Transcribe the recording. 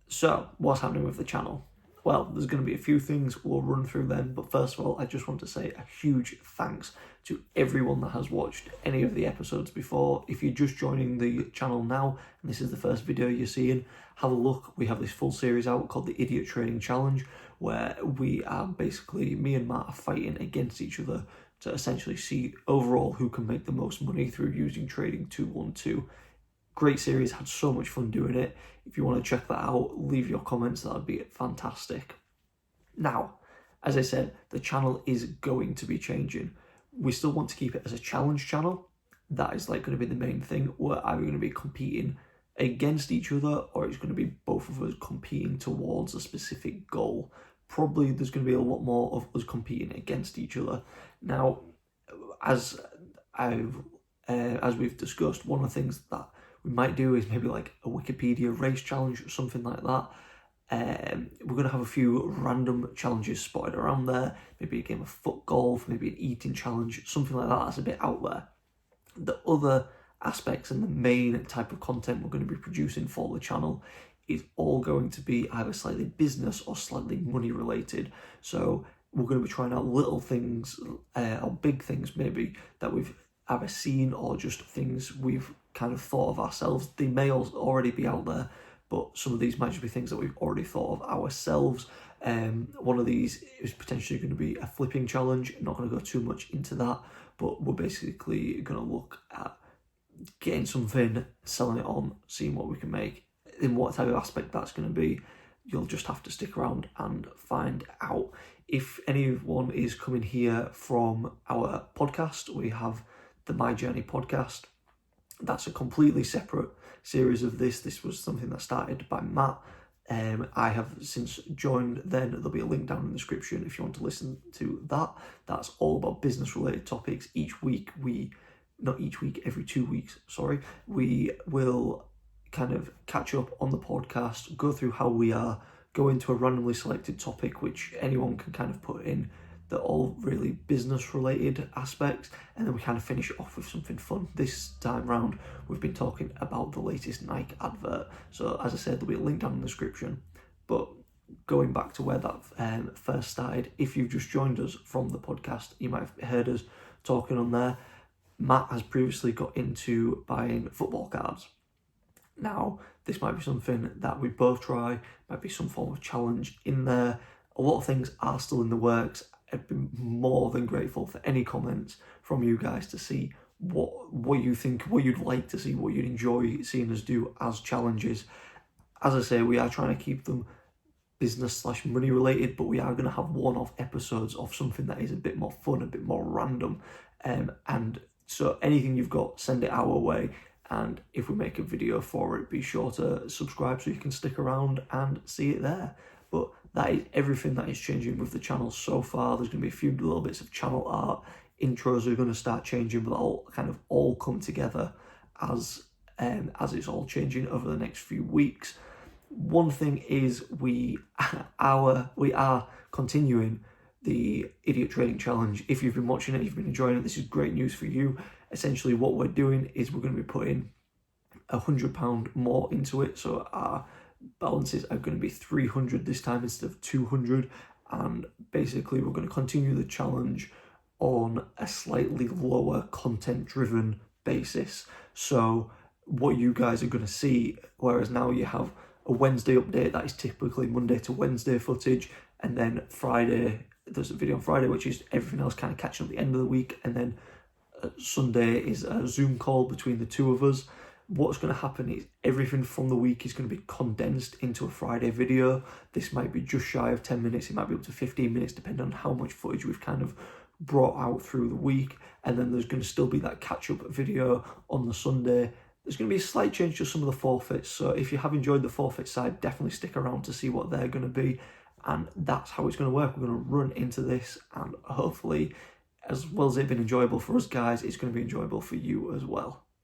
So, what's happening with the channel? Well, there's going to be a few things, we'll run through them, but first of all, I just want to say a huge thanks to everyone that has watched any of the episodes before. If you're just joining the channel now, and this is the first video you're seeing, have a look. We have this full series out called the Idiot Trading Challenge, where we are basically, me and Matt are fighting against each other to essentially see overall who can make the most money through using Trading 212. Great series, had so much fun doing it. If you want to check that out, leave your comments, that would be fantastic. Now, as I said, the channel is going to be changing. We still want to keep it as a challenge channel. That is like going to be the main thing. We're either going to be competing against each other, or it's going to be both of us competing towards a specific goal. Probably there's going to be a lot more of us competing against each other. Now, as we've discussed, one of the things that we might do is maybe like a Wikipedia race challenge or something like that. We're going to have a few random challenges spotted around there. Maybe a game of foot golf, maybe an eating challenge, something like that that's a bit out there. The other aspects and the main type of content we're going to be producing for the channel is all going to be either slightly business or slightly money related. So we're going to be trying out little things or big things maybe that we've either seen or just things we've kind of thought of ourselves. They may already be out there, but some of these might just be things that we've already thought of ourselves. One of these is potentially going to be a flipping challenge. I'm not going to go too much into that, but we're basically going to look at getting something, selling it on, seeing what we can make. In what type of aspect that's going to be, you'll just have to stick around and find out. If anyone is coming here from our podcast, we have the My Journey podcast. That's a completely separate series of this. This was something that started by Matt. I have since joined then. There'll be a link down in the description if you want to listen to that. That's all about business related topics. Every 2 weeks, we will kind of catch up on the podcast, go through how we are, go into a randomly selected topic which anyone can kind of put in. They're all really business related aspects, and then we kind of finish it off with something fun. This time round we've been talking about the latest Nike advert, so as I said, there'll be a link down in the description. But going back to where that first started, if you've just joined us from the podcast, you might have heard us talking on there. Matt has previously got into buying football cards. Now, this might be something that we both try, might be some form of challenge in there. A lot of things are still in the works. I'd be more than grateful for any comments from you guys to see what you think, what you'd like to see, what you'd enjoy seeing us do as challenges. As I say, we are trying to keep them business/money related, but we are going to have one-off episodes of something that is a bit more fun, a bit more random. And so anything you've got, send it our way. And if we make a video for it, be sure to subscribe so you can stick around and see it there. But that is everything that is changing with the channel so far. There's going to be a few little bits of channel art. Intros are going to start changing, but they'll kind of all come together as it's all changing over the next few weeks. One thing is we are continuing the Idiot Trading Challenge. If you've been watching it, you've been enjoying it, this is great news for you. Essentially what we're doing is we're going to be putting £100 more into it, so our balances are going to be 300 this time instead of 200, and basically we're going to continue the challenge on a slightly lower content driven basis. So what you guys are going to see, whereas now you have a Wednesday update that is typically Monday to Wednesday footage, and then Friday there's a video on Friday which is everything else kind of catching up at the end of the week, and then Sunday is a Zoom call between the two of us. What's going to happen is everything from the week is going to be condensed into a Friday video. This might be just shy of 10 minutes, it might be up to 15 minutes depending on how much footage we've kind of brought out through the week. And then there's going to still be that catch-up video on the Sunday. There's going to be a slight change to some of the forfeits, so if you have enjoyed the forfeit side, definitely stick around to see what they're going to be. And that's how it's going to work. We're going to run into this, and hopefully, as well as it being enjoyable for us guys, it's going to be enjoyable for you as well.